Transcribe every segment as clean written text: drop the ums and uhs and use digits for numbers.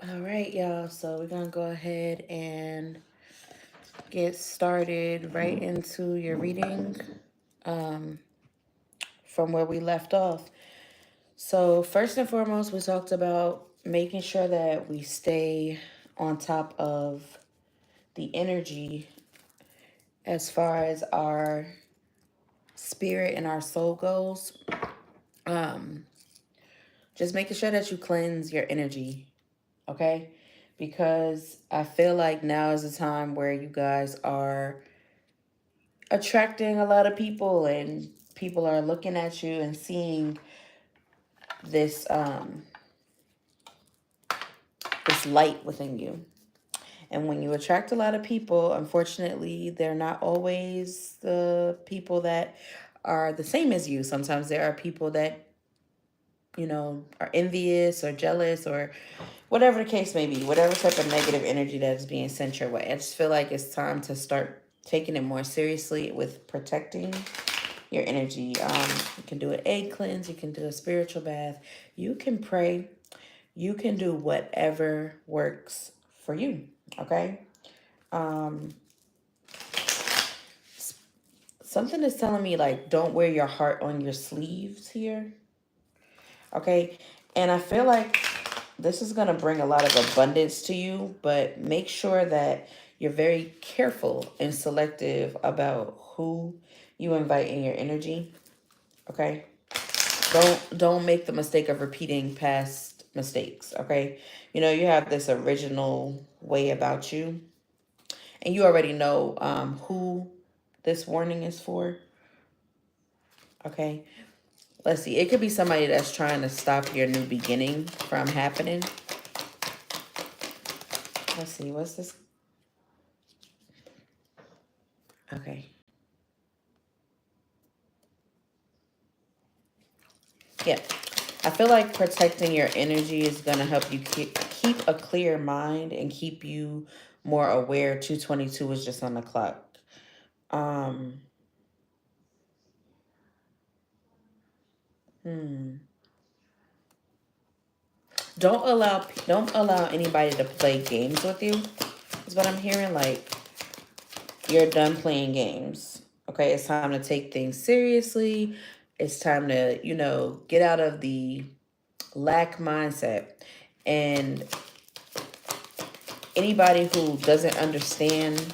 All right, y'all. So we're going to go ahead and get started right into your reading um, from where we left off. So, first and foremost, we talked about making sure that we stay on top of the energy as far as our spirit and our soul goes. Um, just making sure that you cleanse your energy, okay? Because I feel like now is the time where you guys are attracting a lot of people, and people are looking at you and seeing this this light within you. And when you attract a lot of people, unfortunately, they're not always the people that are the same as you. Sometimes there are people that, are envious or jealous or whatever the case may be, whatever type of negative energy that is being sent your way. I just feel like it's time to start taking it more seriously with protecting your energy. You can do an egg cleanse, you can do a spiritual bath, you can pray, you can do whatever works for you. Okay. Um, Something is telling me like don't wear your heart on your sleeves here. Okay. And I feel like this is going to bring a lot of abundance to you, but make sure that you're very careful and selective about who you invite in your energy. Okay. Don't make the mistake of repeating past mistakes. Okay. You have this original way about you, and you already know who this warning is for. Okay. Let's see. It could be somebody that's trying to stop your new beginning from happening. Let's see. What's this? Okay. Yeah. I feel like protecting your energy is going to help you keep a clear mind and keep you more aware. 222 is just on the clock. Um, hmm. Don't allow anybody to play games with you. Is what I'm hearing. Like you're done playing games. Okay, it's time to take things seriously. It's time to, get out of the lack mindset. And anybody who doesn't understand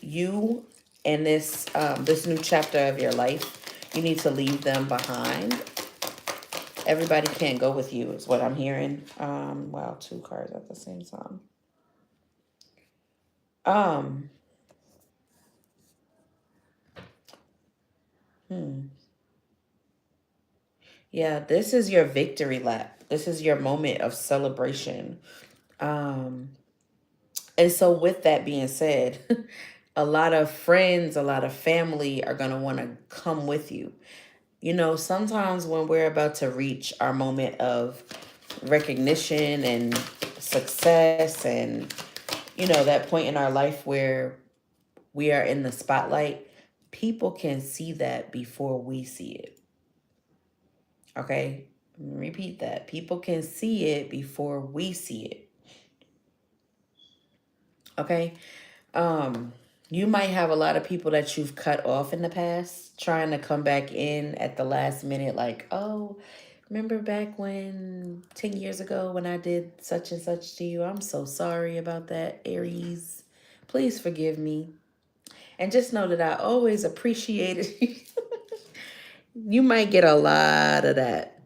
you and this new chapter of your life, you need to leave them behind. Everybody can't go with you, is what I'm hearing. Wow, two cards at the same time. Um, hmm. Yeah, this is your victory lap. This is your moment of celebration. Um, and so with that being said, a lot of friends, a lot of family are going to want to come with you. Sometimes when we're about to reach our moment of recognition and success and, that point in our life where we are in the spotlight, people can see that before we see it. Okay? Repeat that. People can see it before we see it. Okay? Um, you might have a lot of people that you've cut off in the past trying to come back in at the last minute, like, oh, remember back when 10 years ago when I did such and such to you? I'm so sorry about that, Aries. Please forgive me. And just know that I always appreciated you. You might get a lot of that.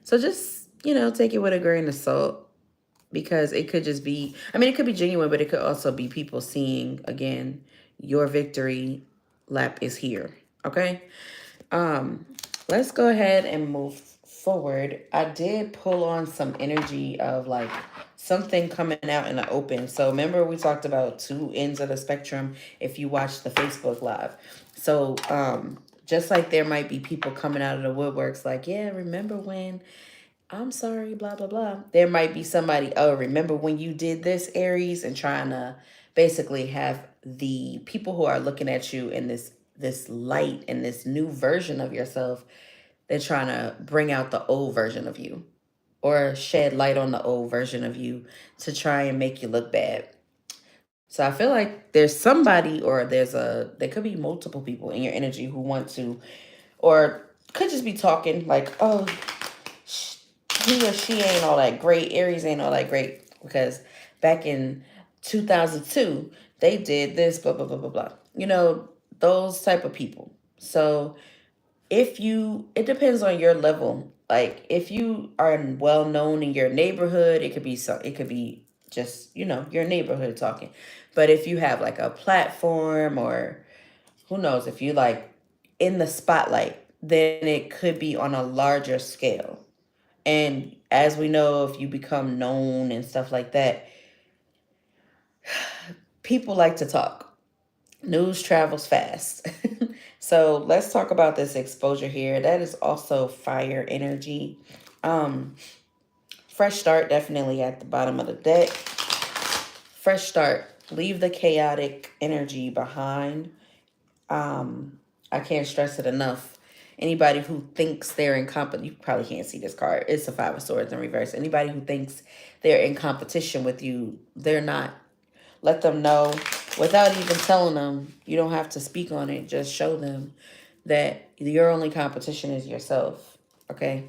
So just, take it with a grain of salt, because it could just be, I mean, it could be genuine, but it could also be people seeing, again, your victory lap is here. Okay. Um, let's go ahead and move forward. I did pull on some energy of like something coming out in the open. So remember we talked about two ends of the spectrum if you watch the Facebook live. So just like there might be people coming out of the woodworks like, yeah, remember when, I'm sorry, blah, blah, blah. There might be somebody, oh, remember when you did this, Aries, and trying to basically have the people who are looking at you in this light and this new version of yourself, they're trying to bring out the old version of you. or shed light on the old version of you to try and make you look bad. So I feel like there's somebody, or there could be multiple people in your energy who want to, or could just be talking like, oh, he or she ain't all that great. Aries ain't all that great because back in 2002, they did this, blah, blah, blah, blah, blah. You know, those type of people. So it depends on your level. Like if you are well known in your neighborhood, it could be just, your neighborhood talking. But if you have like a platform, or who knows, if you like in the spotlight, then it could be on a larger scale. And as we know, if you become known and stuff like that, people like to talk. News travels fast. So let's talk about this exposure here. That is also fire energy. Fresh start, definitely at the bottom of the deck. Fresh start. Leave the chaotic energy behind. I can't stress it enough. Anybody who thinks they're in you probably can't see this card. It's a Five of Swords in reverse. Anybody who thinks they're in competition with you, they're not. Let them know without even telling them. You don't have to speak on it. Just show them that your only competition is yourself. Okay?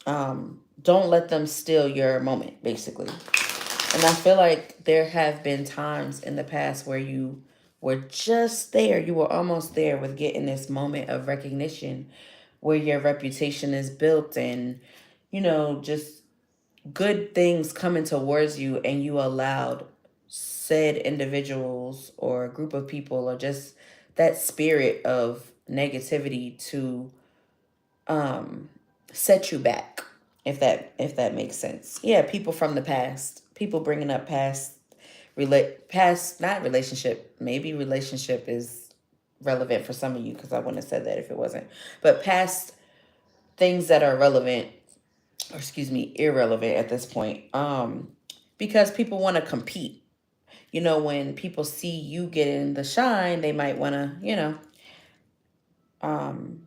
Don't let them steal your moment, basically. And I feel like there have been times in the past where you were just there. You were almost there with getting this moment of recognition where your reputation is built and, just good things coming towards you, and you allowed said individuals or a group of people or just that spirit of negativity to set you back, if that makes sense. Yeah, people from the past, people bringing up past, not relationship, maybe relationship is relevant for some of you because I wouldn't have said that if it wasn't, but past things that are relevant, or excuse me, irrelevant at this point, because people want to compete. When people see you getting the shine, they might want to, um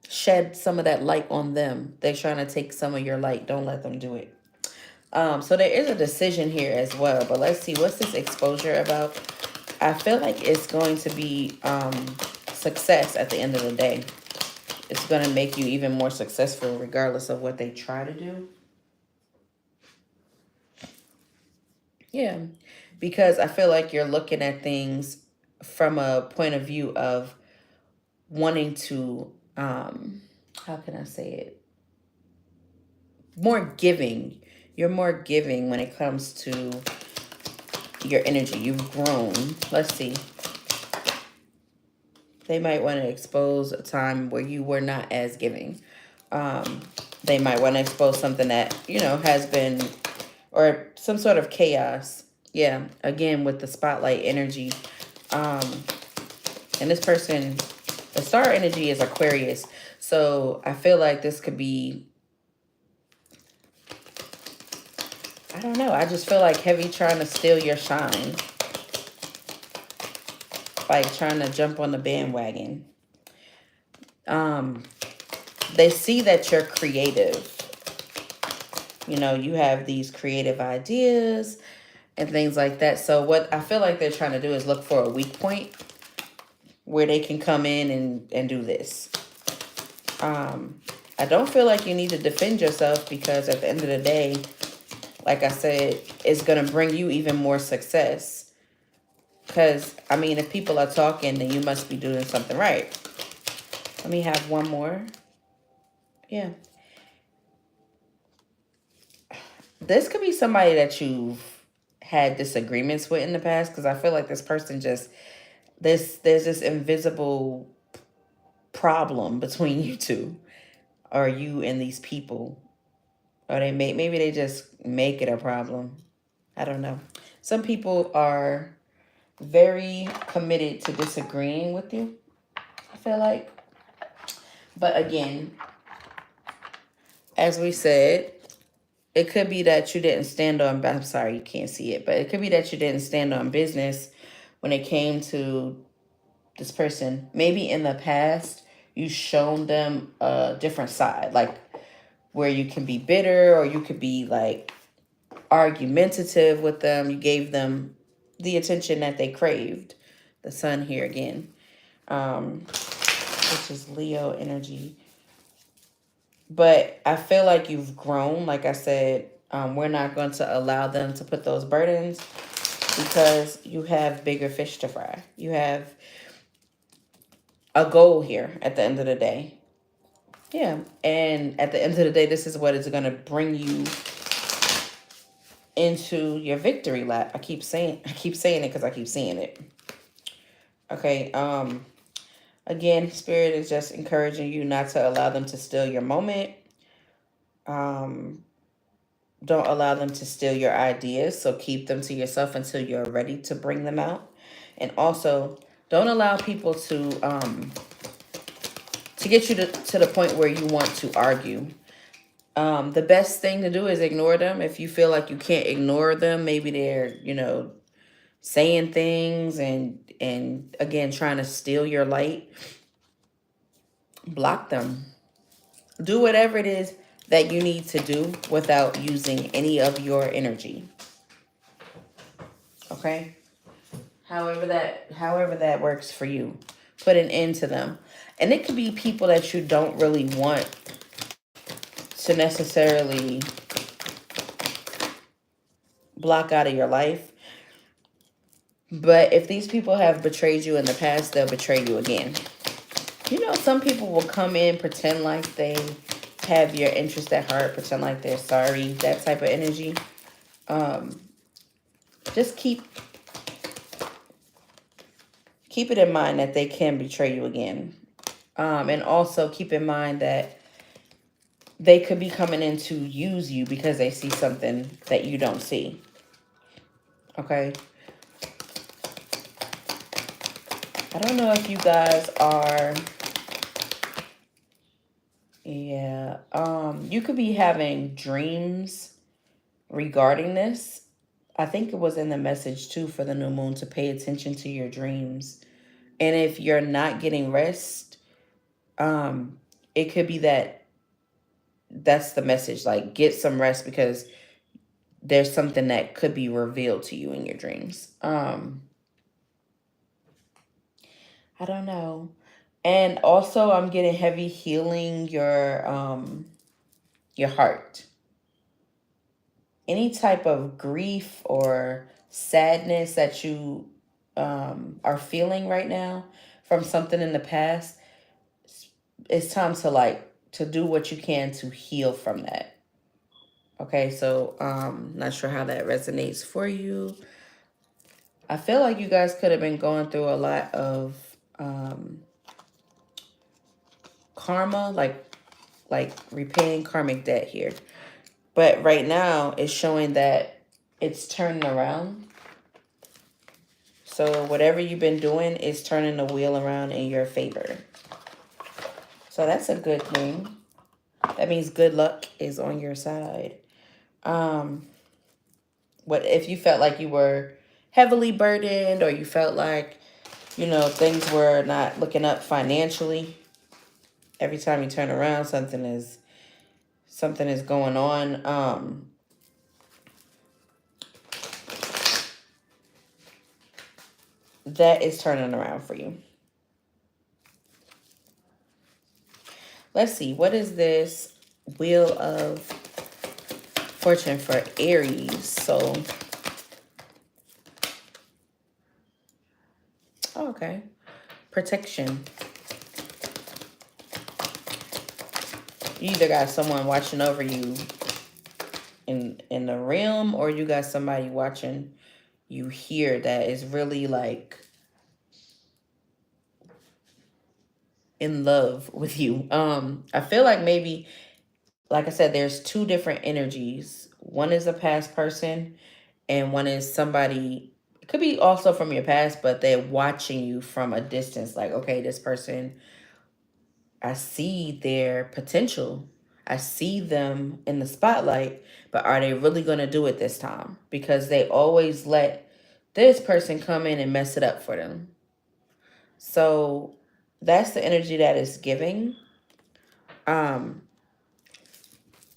shed some of that light on them. They're trying to take some of your light. Don't let them do it. So there is a decision here as well, but let's see, what's this exposure about? I feel like it's going to be success at the end of the day. It's going to make you even more successful regardless of what they try to do. Yeah, because I feel like you're looking at things from a point of view of wanting to, how can I say it? More giving. You're more giving when it comes to your energy. You've grown. Let's see. They might want to expose a time where you were not as giving. They might want to expose something that, has been, or some sort of chaos. Yeah, again, with the spotlight energy. And this person, the star energy is Aquarius. So I feel like this could be, I don't know. I just feel like heavy trying to steal your shine. Like trying to jump on the bandwagon. They see that you're creative. You have these creative ideas and things like that. So what I feel like they're trying to do is look for a weak point where they can come in and do this. I don't feel like you need to defend yourself because at the end of the day, like I said, it's going to bring you even more success. Because, if people are talking, then you must be doing something right. Let me have one more. Yeah. This could be somebody that you've had disagreements with in the past, because I feel like this person just, there's this invisible problem between you two, or you and these people. Or maybe they just make it a problem. I don't know. Some people are very committed to disagreeing with you, I feel like. But again, as we said, it could be that you didn't stand on, I'm sorry, you can't see it, but it could be that you didn't stand on business when it came to this person. Maybe in the past, you shown them a different side. Like where you can be bitter or you could be like argumentative with them. You gave them the attention that they craved. The sun here again, which is Leo energy. But I feel like you've grown. Like I said, we're not going to allow them to put those burdens because you have bigger fish to fry. You have a goal here at the end of the day. Yeah. And at the end of the day, this is what is going to bring you into your victory lap. I keep saying it because I keep seeing it. Okay. Again, Spirit is just encouraging you not to allow them to steal your moment. Don't allow them to steal your ideas. So keep them to yourself until you're ready to bring them out. And also, don't allow people to get you to the point where you want to argue. The best thing to do is ignore them. If you feel like you can't ignore them, maybe they're, saying things and again trying to steal your light, block them. Do whatever it is that you need to do without using any of your energy. Okay? However that works for you. Put an end to them. And it could be people that you don't really want to necessarily block out of your life. But if these people have betrayed you in the past, they'll betray you again. Some people will come in, pretend like they have your interest at heart, pretend like they're sorry, that type of energy. Just keep it in mind that they can betray you again. And also keep in mind that they could be coming in to use you because they see something that you don't see. Okay? I don't know if you guys are... Yeah. You could be having dreams regarding this. I think it was in the message too for the new moon to pay attention to your dreams. And if you're not getting rest, it could be that's the message. Like, get some rest because there's something that could be revealed to you in your dreams. I don't know. And also I'm getting heavy healing your heart. Any type of grief or sadness that you are feeling right now from something in the past, it's time to do what you can to heal from that. Okay, so not sure how that resonates for you. I feel like you guys could have been going through a lot of karma, like repaying karmic debt here. But right now it's showing that it's turning around. So whatever you've been doing is turning the wheel around in your favor. So that's a good thing. That means good luck is on your side. What if you felt like you were heavily burdened, or you felt like, things were not looking up financially? Every time you turn around, something is going on. That is turning around for you. Let's see. What is this Wheel of Fortune for Aries? So, okay. Protection. You either got someone watching over you in the realm, or you got somebody watching you here that is really like in love with you. I feel like maybe, like I said, there's two different energies. One is a past person and one is somebody, it could be also from your past, but they're watching you from a distance. Like, okay, this person, I see their potential. I see them in the spotlight, but are they really going to do it this time? Because they always let this person come in and mess it up for them. So that's the energy that is giving.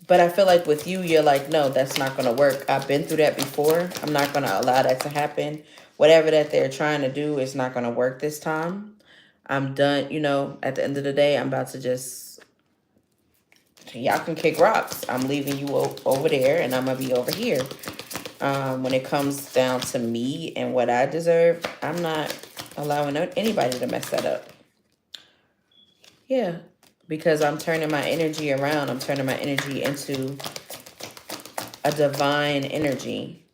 But I feel like with you, you're like, no, that's not going to work. I've been through that before. I'm not going to allow that to happen. Whatever that they're trying to do is not going to work this time. I'm done. You know, at the end of the day, I'm about to just, y'all can kick rocks. I'm leaving you over there and I'm going to be over here. When it comes down to me and what I deserve, I'm not allowing anybody to mess that up. Yeah, because I'm turning my energy around. I'm turning my energy into a divine energy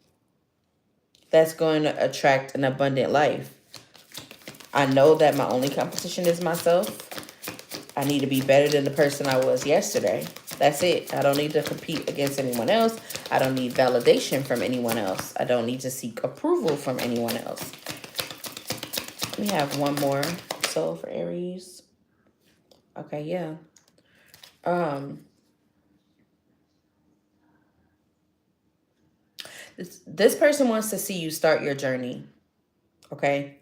that's going to attract an abundant life. I know that my only competition is myself. I need to be better than the person I was yesterday. That's it. I don't need to compete against anyone else. I don't need validation from anyone else. I don't need to seek approval from anyone else. We have one more soul for Aries. Okay, yeah. This person wants to see you start your journey. Okay?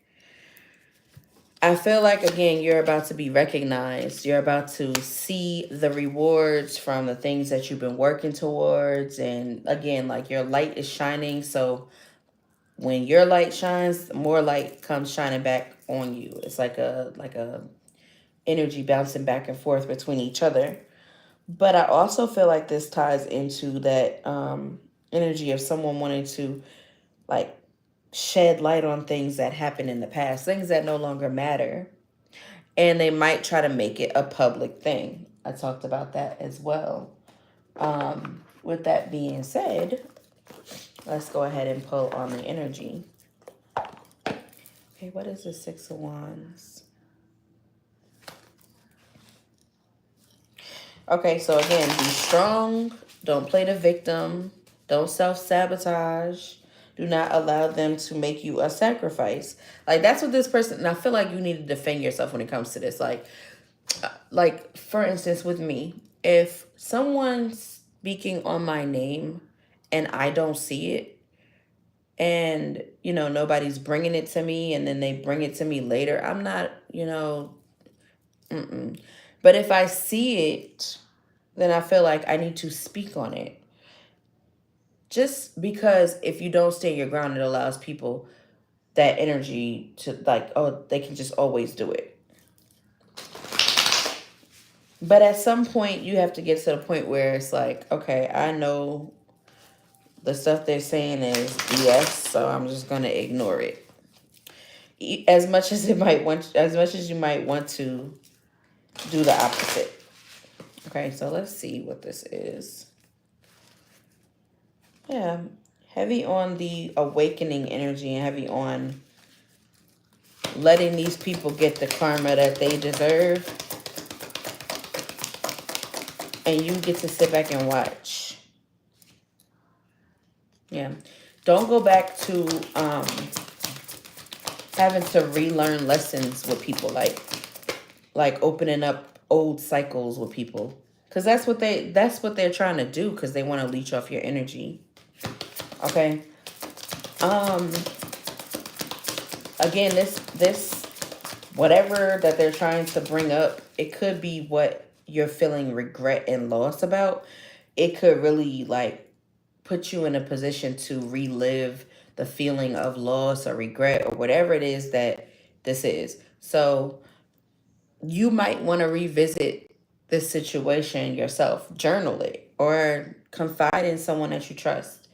I feel like, again, you're about to be recognized. You're about to see the rewards from the things that you've been working towards. And again, like, your light is shining. So when your light shines, more light comes shining back on you. It's like a energy bouncing back and forth between each other. But I also feel like this ties into that energy of someone wanting to, like, shed light on things that happened in the past, things that no longer matter. And they might try to make it a public thing. I talked about that as well. With that being said, let's go ahead and pull on the energy. Okay, what is the Six of Wands? Okay, so again, be strong. Don't play the victim. Don't self-sabotage. Do not allow them to make you a sacrifice. Like, that's what this person, and I feel like you need to defend yourself when it comes to this. Like for instance, with me, if someone's speaking on my name and I don't see it, and, you know, nobody's bringing it to me, and then they bring it to me later, I'm not, you know, But if I see it, then I feel like I need to speak on it. Just because if you don't stay your ground, it allows people that energy to, like, oh, they can just always do it. But at some point, you have to get to the point where it's like, okay, I know the stuff they're saying is BS, so I'm just gonna ignore it. As much as you might want to do the opposite. Okay, so let's see what this is. Yeah, heavy on the awakening energy and heavy on letting these people get the karma that they deserve. And you get to sit back and watch. Yeah. Don't go back to having to relearn lessons with people, like opening up old cycles with people. Because that's what they're trying to do, because they want to leech off your energy. Okay. Again, this whatever that they're trying to bring up, it could be what you're feeling regret and loss about. It could really, like, put you in a position to relive the feeling of loss or regret or whatever it is that this is. So you might want to revisit this situation yourself, journal it, or confide in someone that you trust.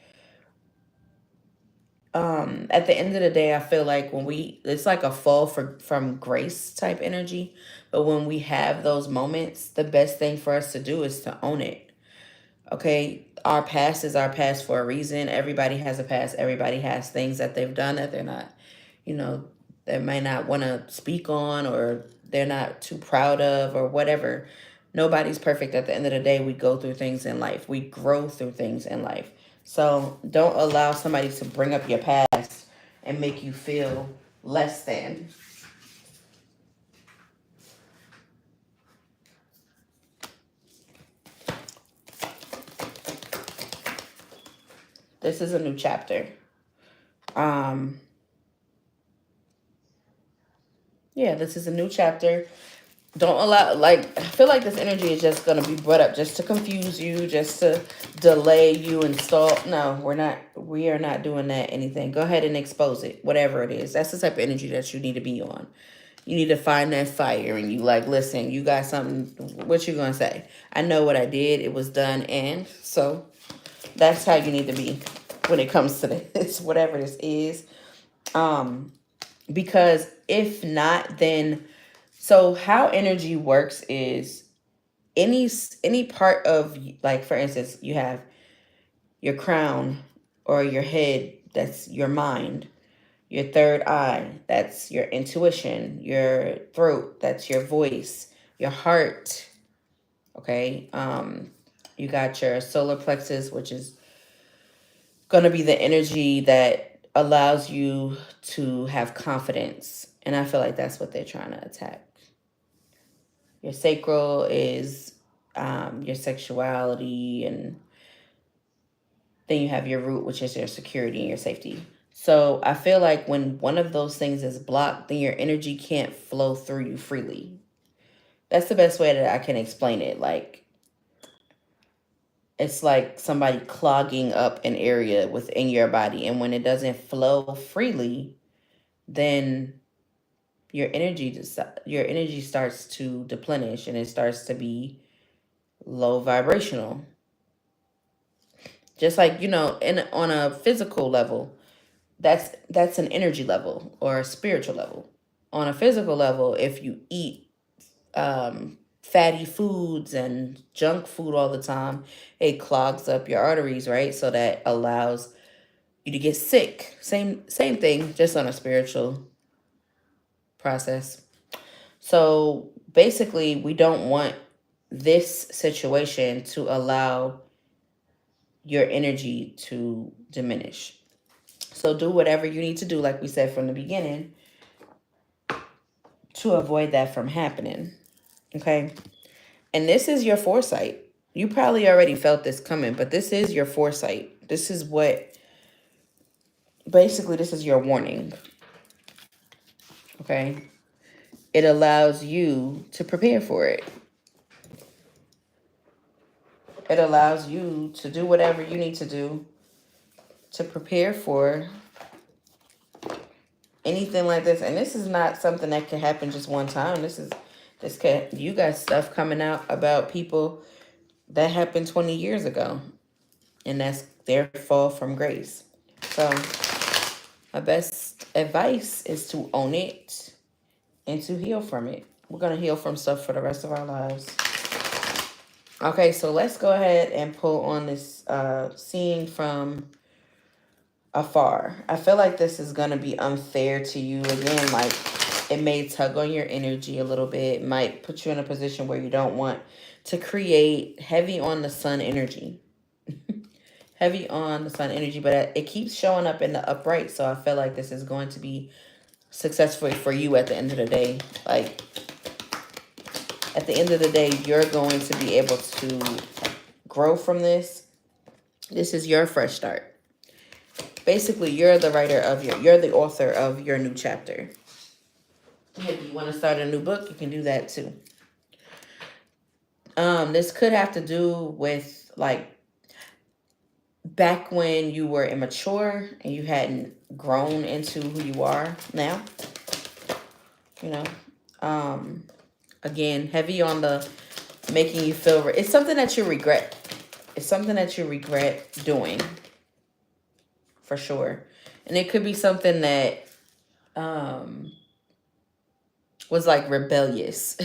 At the end of the day, I feel like it's like a fall from grace type energy. But when we have those moments, the best thing for us to do is to own it. Okay, our past is our past for a reason. Everybody has a past. Everybody has things that they've done that they're not, you know, they may not want to speak on, or they're not too proud of, or whatever. Nobody's perfect. At the end of the day, we go through things in life. We grow through things in life. So don't allow somebody to bring up your past and make you feel less than. This is a new chapter. Yeah, this is a new chapter. Don't allow, like, I feel like this energy is just going to be brought up just to confuse you, just to delay you and stall. No, we are not doing that anything. Go ahead and expose it, whatever it is. That's the type of energy that you need to be on. You need to find that fire and you like, listen, you got something, what you going to say? I know what I did. It was done. And so that's how you need to be when it comes to this, whatever this is. Because if not, then, so how energy works is any part of, like, for instance, you have your crown or your head, that's your mind. Your third eye, that's your intuition. Your throat, that's your voice. Your heart, okay? You got your solar plexus, which is going to be the energy that allows you to have confidence. And I feel like that's what they're trying to attack. Your sacral is your sexuality, and then you have your root, which is your security and your safety. So I feel like when one of those things is blocked, then your energy can't flow through you freely. That's the best way that I can explain it. Like, it's like somebody clogging up an area within your body. And when it doesn't flow freely, then your energy starts to deplenish and it starts to be low vibrational. Just like, on a physical level, that's an energy level or a spiritual level. On a physical level, if you eat fatty foods and junk food all the time, it clogs up your arteries, right? So that allows you to get sick. Same thing, just on a spiritual process. So basically, we don't want this situation to allow your energy to diminish. So do whatever you need to do, like we said from the beginning, to avoid that from happening. Okay? And this is your foresight. You probably already felt this coming, but this is your foresight. This is what, basically, this is your warning. Okay? It allows you to prepare for it. It allows you to do whatever you need to do to prepare for anything like this. And this is not something that can happen just one time. You got stuff coming out about people that happened 20 years ago. And that's their fall from grace. So my best advice is to own it and to heal from it. We're going to heal from stuff for the rest of our lives. Okay, so let's go ahead and pull on this scene from afar. I feel like this is going to be unfair to you. Again, like, it may tug on your energy a little bit. It might put you in a position where you don't want to create. Heavy on the sun energy. Heavy on the sun energy, but it keeps showing up in the upright. So I feel like this is going to be successful for you at the end of the day. Like, at the end of the day, you're going to be able to grow from this. This is your fresh start. Basically, you're the you're the author of your new chapter. If you want to start a new book, you can do that too. This could have to do with, like, back when you were immature and you hadn't grown into who you are now. Again, heavy on the making you feel. It's something that you regret. It's something that you regret doing, for sure. And it could be something that was like rebellious.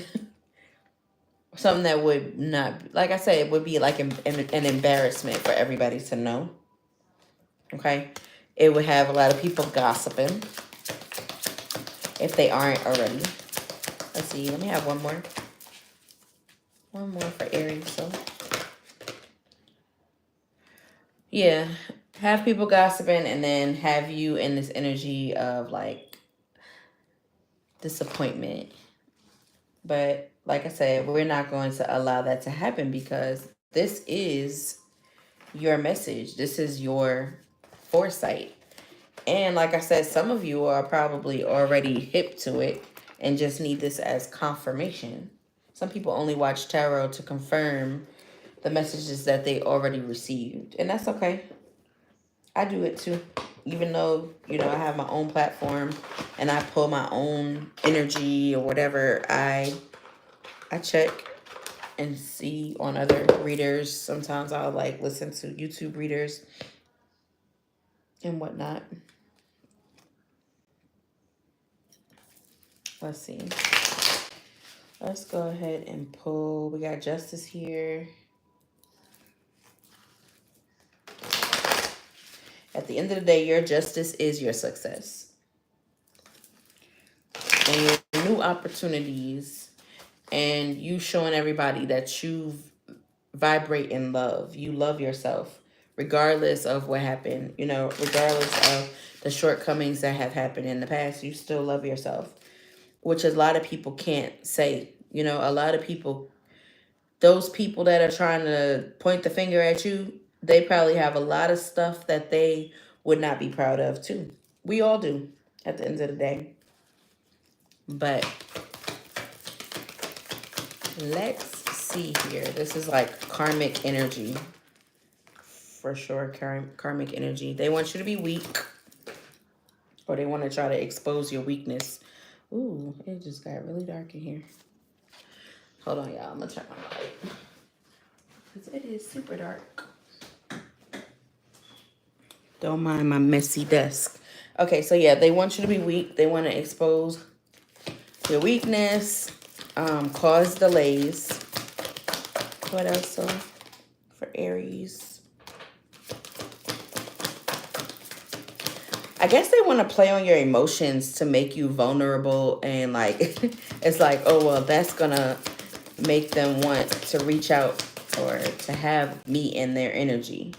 Something that would not, like I said, it would be like an embarrassment for everybody to know. Okay? It would have a lot of people gossiping if they aren't already. Let's see. Let me have one more. One more for Aries. So, yeah. Have people gossiping and then have you in this energy of, like, disappointment. But like I said, we're not going to allow that to happen because this is your message. This is your foresight. And like I said, some of you are probably already hip to it and just need this as confirmation. Some people only watch tarot to confirm the messages that they already received. And that's okay. I do it too. Even though, you know, I have my own platform and I pull my own energy or whatever, I check and see on other readers. Sometimes I'll like listen to YouTube readers and whatnot. Let's see. Let's go ahead and pull. We got justice here. At the end of the day, your justice is your success. And your new opportunities and you showing everybody that you vibrate in love. You love yourself regardless of what happened. You know, regardless of the shortcomings that have happened in the past, you still love yourself, which a lot of people can't say. You know, a lot of people, those people that are trying to point the finger at you, they probably have a lot of stuff that they would not be proud of too. We all do at the end of the day. But let's see here. This is like karmic energy. For sure, karmic energy. They want you to be weak. Or they want to try to expose your weakness. Ooh, it just got really dark in here. Hold on, y'all. I'm going to turn my light. Because it is super dark. Don't mind my messy desk. Okay, so yeah, they want you to be weak. They want to expose your weakness, cause delays. What else for Aries? I guess they want to play on your emotions to make you vulnerable and like, it's like, oh, well, that's going to make them want to reach out or to have me in their energy.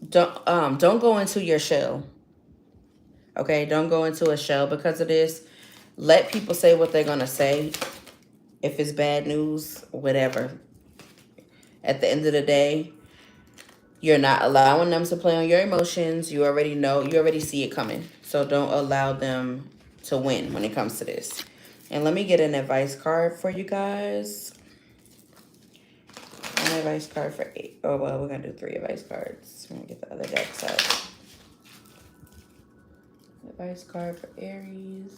Don't go into your shell. Okay, don't go into a shell because of this. Let people say what they're going to say. If it's bad news, whatever. At the end of the day, you're not allowing them to play on your emotions. You already know, you already see it coming. So don't allow them to win when it comes to this. And let me get an advice card for you guys. An advice card for 8. Oh, well, we're going to do 3 advice cards. We're going to get the other decks out. Advice card for Aries.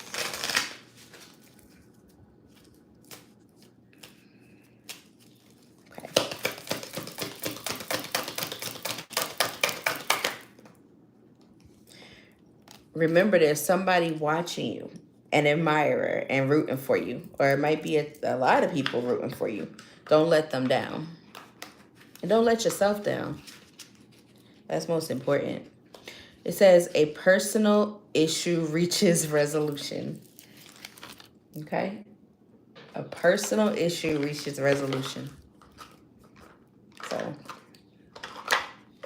Okay. Remember, there's somebody watching you, an admirer, and rooting for you. Or it might be a lot of people rooting for you. Don't let them down. And don't let yourself down. That's most important. It says a personal issue reaches resolution. Okay? A personal issue reaches resolution. So,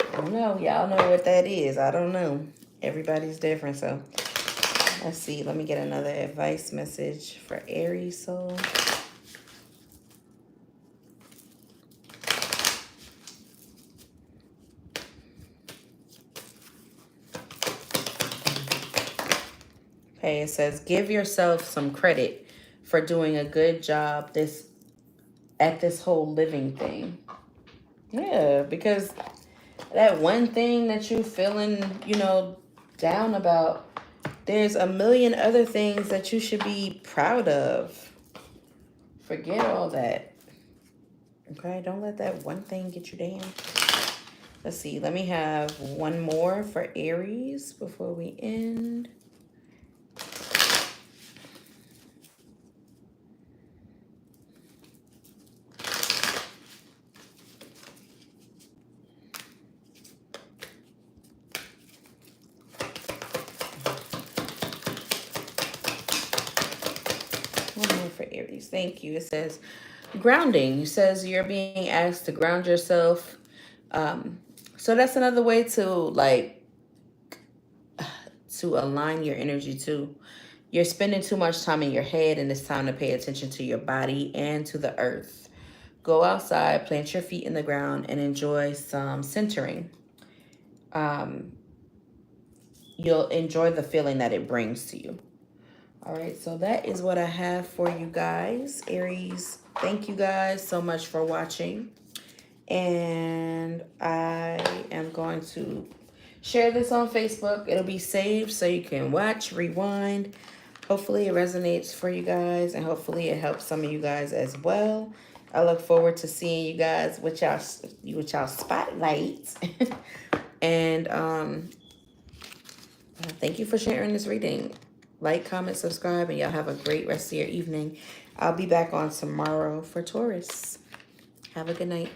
I don't know. Y'all know what that is. I don't know. Everybody's different. So, let's see. Let me get another advice message for Aries soul. Okay, it says, give yourself some credit for doing a good job at this whole living thing. Yeah, because that one thing that you're feeling, you know, down about, there's a million other things that you should be proud of. Forget all that. Okay, don't let that one thing get you down. Let's see, let me have one more for Aries before we end. One more for Aries. Thank you. It says grounding. It says you're being asked to ground yourself. So that's another way to like to align your energy too. You're spending too much time in your head, and it's time to pay attention to your body and to the earth. Go outside, plant your feet in the ground, and enjoy some centering. you'll enjoy the feeling that it brings to you. All right, so that is what I have for you guys. Aries, thank you guys so much for watching. And I am going to share this on Facebook. It'll be saved so you can watch, rewind. Hopefully it resonates for you guys, and hopefully it helps some of you guys as well. I look forward to seeing you guys with y'all spotlights. And thank you for sharing this reading. Like, comment, subscribe, and y'all have a great rest of your evening. I'll be back on tomorrow for Taurus. Have a good night.